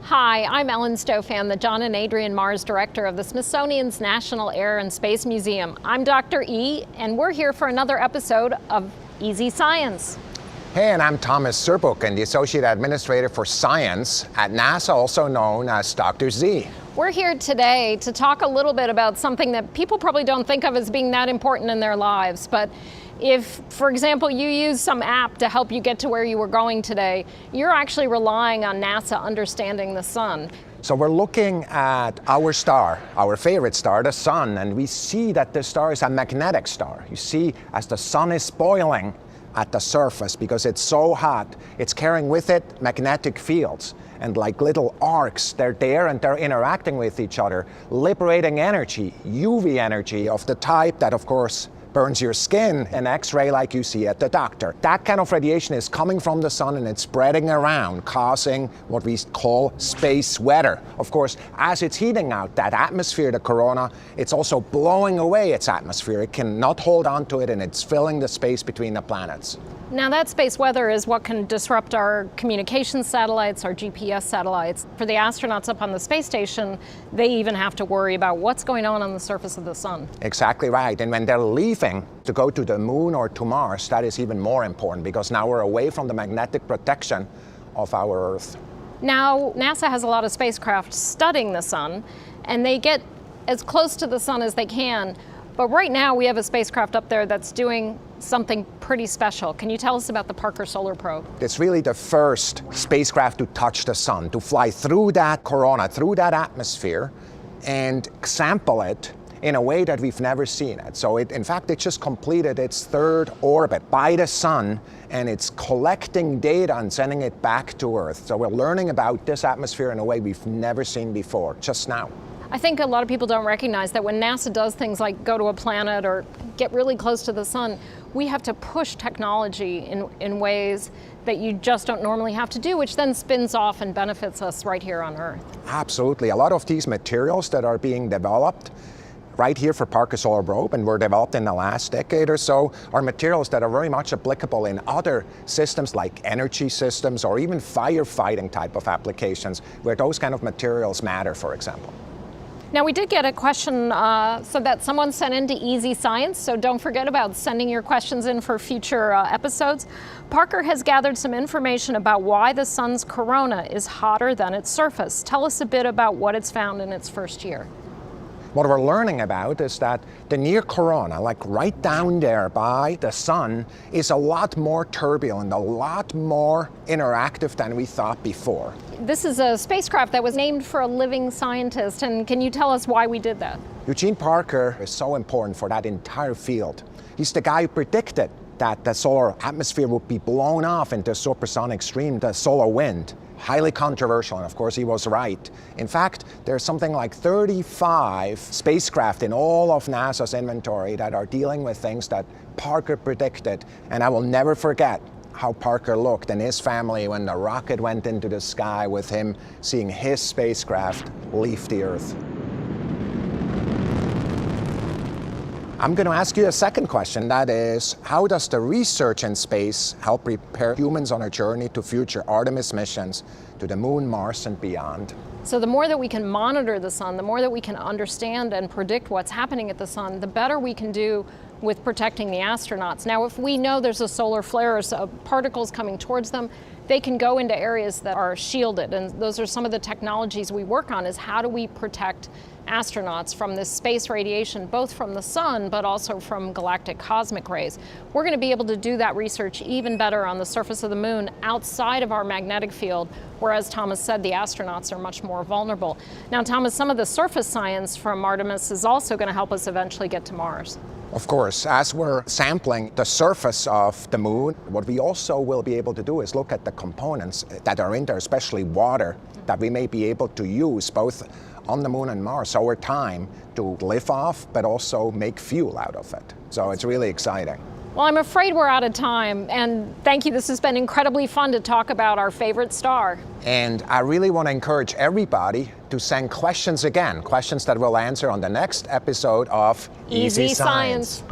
Hi, I'm Ellen Stofan, the John and Adrian Mars Director of the Smithsonian's National Air and Space Museum. I'm Dr. E, and we're here for another episode of EZScience. Hey, and I'm Thomas Zurbuchen, the Associate Administrator for Science at NASA, also known as Dr. Z. We're here today to talk a little bit about something that people probably don't think of as being that important in their lives, but if, for example, you use some app to help you get to where you were going today, you're actually relying on NASA understanding the sun. So we're looking at our star, our favorite star, the sun, and we see that the star is a magnetic star. You see, as the sun is boiling at the surface because it's so hot, it's carrying with it magnetic fields. And like little arcs, they're there and they're interacting with each other, liberating energy, UV energy of the type that, of course, burns your skin, an X-ray like you see at the doctor. That kind of radiation is coming from the sun and it's spreading around, causing what we call space weather. Of course, as it's heating out that atmosphere, the corona, it's also blowing away its atmosphere. It cannot hold on to it and it's filling the space between the planets. Now that space weather is what can disrupt our communication satellites, our GPS satellites. For the astronauts up on the space station, they even have to worry about what's going on the surface of the sun. Exactly right. And when they're leaving to go to the moon or to Mars, that is even more important because now we're away from the magnetic protection of our Earth. Now, NASA has a lot of spacecraft studying the sun, and they get as close to the sun as they can. But right now we have a spacecraft up there that's doing something pretty special. Can you tell us about the Parker Solar Probe? It's really the first spacecraft to touch the sun, to fly through that corona, through that atmosphere, and sample it in a way that we've never seen it. So in fact, it just completed its third orbit by the sun, and it's collecting data and sending it back to Earth. So we're learning about this atmosphere in a way we've never seen before, just now. I think a lot of people don't recognize that when NASA does things like go to a planet or get really close to the sun, we have to push technology in ways that you just don't normally have to do, which then spins off and benefits us right here on Earth. Absolutely. A lot of these materials that are being developed right here for Parker Solar Probe and were developed in the last decade or so are materials that are very much applicable in other systems like energy systems or even firefighting type of applications where those kind of materials matter, for example. Now, we did get a question so that someone sent into EZScience, so don't forget about sending your questions in for future episodes. Parker has gathered some information about why the sun's corona is hotter than its surface. Tell us a bit about what it's found in its first year. What we're learning about is that the near corona, like right down there by the sun, is a lot more turbulent, a lot more interactive than we thought before. This is a spacecraft that was named for a living scientist, and can you tell us why we did that? Eugene Parker is so important for that entire field. He's the guy who predicted that the solar atmosphere would be blown off into supersonic stream, the solar wind. Highly controversial, and of course he was right. In fact, there's something like 35 spacecraft in all of NASA's inventory that are dealing with things that Parker predicted, and I will never forget how Parker looked and his family when the rocket went into the sky with him seeing his spacecraft leave the Earth. I'm going to ask you a second question, that is, how does the research in space help prepare humans on a journey to future Artemis missions to the moon, Mars, and beyond? So the more that we can monitor the sun, the more that we can understand and predict what's happening at the sun, the better we can do with protecting the astronauts. Now, if we know there's a solar flare or so particles coming towards them, they can go into areas that are shielded, and those are some of the technologies we work on, is how do we protect astronauts from this space radiation, both from the sun but also from galactic cosmic rays. We're going to be able to do that research even better on the surface of the moon outside of our magnetic field, whereas Thomas said the astronauts are much more vulnerable. Now, Thomas, some of the surface science from Artemis is also going to help us eventually get to Mars. Of course, as we're sampling the surface of the moon, what we also will be able to do is look at the components that are in there, especially water, that we may be able to use both on the moon and Mars over time to live off, but also make fuel out of it. So it's really exciting. Well, I'm afraid we're out of time, and thank you. This has been incredibly fun to talk about our favorite star. And I really want to encourage everybody to send questions again, questions that we'll answer on the next episode of EZScience.